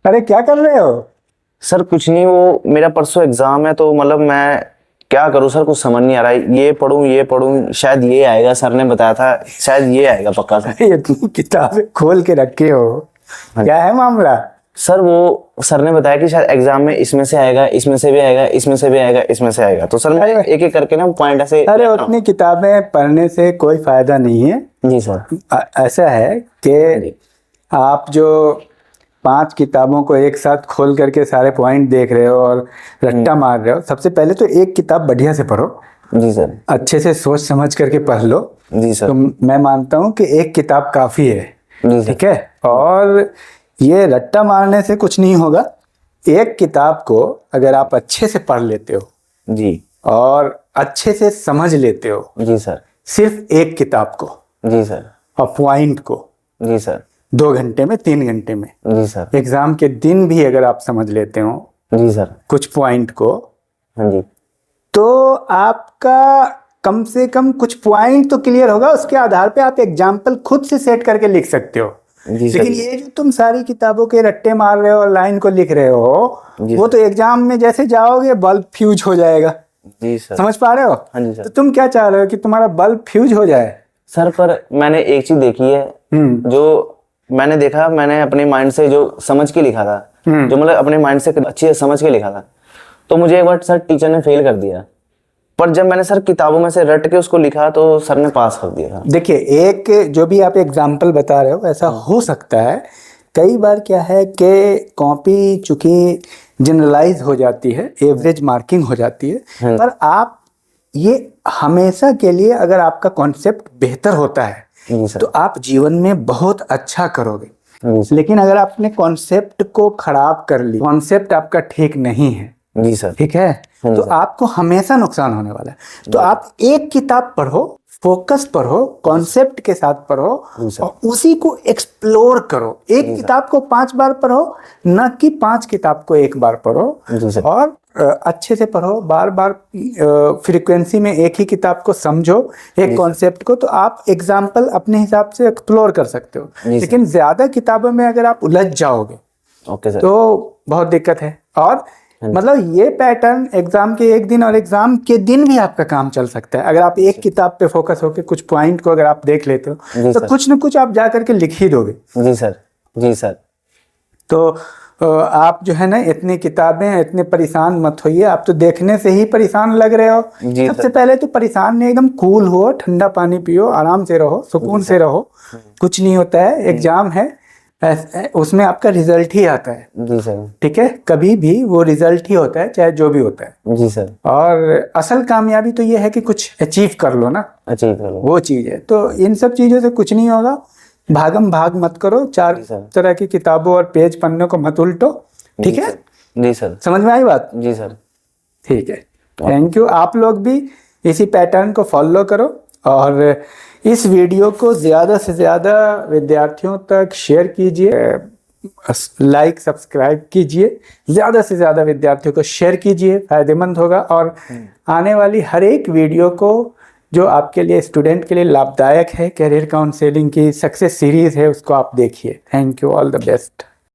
अरे क्या कर रहे हो? सर कुछ नहीं, वो मेरा परसों एग्जाम है तो मतलब मैं क्या करूं सर, कुछ समझ नहीं आ रहा है। ये पढ़ूं शायद ये आएगा, सर ने बताया था शायद ये आएगा पक्का सर। ये तुम किताबें खोल के रखे हो, क्या है मामला? सर वो सर ने बताया कि शायद एग्जाम में इसमें से आएगा, इसमें से भी आएगा, इसमें से भी आएगा, इसमें से आएगा। तो सर मैं एक एक करके ना पॉइंट ऐसे। अरे उतनी किताबें पढ़ने से कोई फायदा नहीं है। जी सर। ऐसा है कि आप जो 5 किताबों को एक साथ खोल करके सारे पॉइंट देख रहे हो और रट्टा मार रहे हो, सबसे पहले तो एक किताब बढ़िया से पढ़ो। जी सर। अच्छे से सोच समझ करके पढ़ लो। जी सर। तो मैं मानता हूँ कि एक किताब काफ़ी है। जी सर। ठीक है, और ये रट्टा मारने से कुछ नहीं होगा। एक किताब को अगर आप अच्छे से पढ़ लेते हो जी और अच्छे से समझ लेते हो, जी सर। सिर्फ एक किताब को जी सर। और पॉइंट को जी सर। 2 घंटे में 3 घंटे में, जी सर। एग्जाम के दिन भी अगर आप समझ लेते हो जी सर। कुछ पॉइंट को, हाँ जी। तो आपका कम से कम कुछ पॉइंट तो क्लियर होगा। उसके आधार पे आप एग्जाम्पल खुद से सेट करके लिख सकते हो। जी सर। लेकिन ये जो तुम सारी किताबों के रट्टे मार रहे हो और लाइन को लिख रहे हो, वो तो एग्जाम में जैसे जाओगे बल्ब फ्यूज हो जाएगा। जी सर। समझ पा रहे हो? हाँ जी सर। तो तुम क्या चाह रहे हो कि तुम्हारा बल्ब फ्यूज हो जाए? सर पर मैंने एक चीज देखी है, जो मैंने देखा, मैंने अपने माइंड से जो समझ के लिखा था, जो मतलब अपने माइंड से अच्छे से समझ के लिखा था, तो मुझे एक बार सर टीचर ने फेल कर दिया। पर जब मैंने सर किताबों में से रट के उसको लिखा तो सर ने पास कर दिया था। देखिए, एक जो भी आप एग्जाम्पल बता रहे हो ऐसा हो सकता है। कई बार क्या है कि कॉपी चूंकि जनरलाइज हो जाती है, एवरेज मार्किंग हो जाती है, पर आप ये हमेशा के लिए अगर आपका कॉन्सेप्ट बेहतर होता है तो आप जीवन में बहुत अच्छा करोगे। लेकिन अगर आपने कॉन्सेप्ट को खराब कर ली, कॉन्सेप्ट आपका ठीक नहीं है, जी सर, ठीक है, तो आपको हमेशा नुकसान होने वाला है। तो आप एक किताब पढ़ो, फोकस पढ़ो, कॉन्सेप्ट के साथ पढ़ो और उसी को एक्सप्लोर करो। एक किताब को 5 बार पढ़ो, न कि 5 किताब को एक बार पढ़ो। और अच्छे से पढ़ो, बार बार फ्रीक्वेंसी में एक ही किताब को समझो, एक कॉन्सेप्ट को, तो आप एग्जाम्पल अपने हिसाब से एक्सप्लोर कर सकते हो। लेकिन ज्यादा किताबों में अगर आप उलझ जाओगे तो बहुत दिक्कत है। और मतलब ये पैटर्न एग्जाम के एक दिन और एग्जाम के दिन भी आपका काम चल सकता है। अगर आप एक किताब पे फोकस होकर कुछ पॉइंट को अगर आप देख लेते हो तो कुछ न कुछ आप जा करके लिख ही दोगे। जी सर। जी सर। तो आप जो है ना, इतनी किताबें, इतने परेशान मत होइए। आप तो देखने से ही परेशान लग रहे हो। सबसे पहले तो परेशान नहीं, एकदम कूल हो, ठंडा पानी पियो, आराम से रहो, सुकून से रहो। कुछ नहीं होता है, एग्जाम है, उसमें आपका रिजल्ट ही आता है। जी सर। ठीक है, कभी भी वो रिजल्ट ही होता है, चाहे जो भी होता है। जी सर। और असल कामयाबी तो ये है कि कुछ अचीव कर लो ना, अचीव कर लो, वो चीज है। तो इन सब चीजों से कुछ नहीं होगा। भागम भाग मत करो, 4 तरह की किताबों और पेज पन्नों को मत उल्टो। ठीक है? जी सर। समझ में आई बात? जी सर। ठीक है, थैंक यू। आप लोग भी इसी पैटर्न को फॉलो करो और इस वीडियो को ज़्यादा से ज़्यादा विद्यार्थियों तक शेयर कीजिए, लाइक सब्सक्राइब कीजिए, ज़्यादा से ज़्यादा विद्यार्थियों को शेयर कीजिए, फ़ायदेमंद होगा। और आने वाली हर एक वीडियो को जो आपके लिए, स्टूडेंट के लिए लाभदायक है, कैरियर काउंसलिंग की सक्सेस सीरीज़ है, उसको आप देखिए। Thank you, all the best.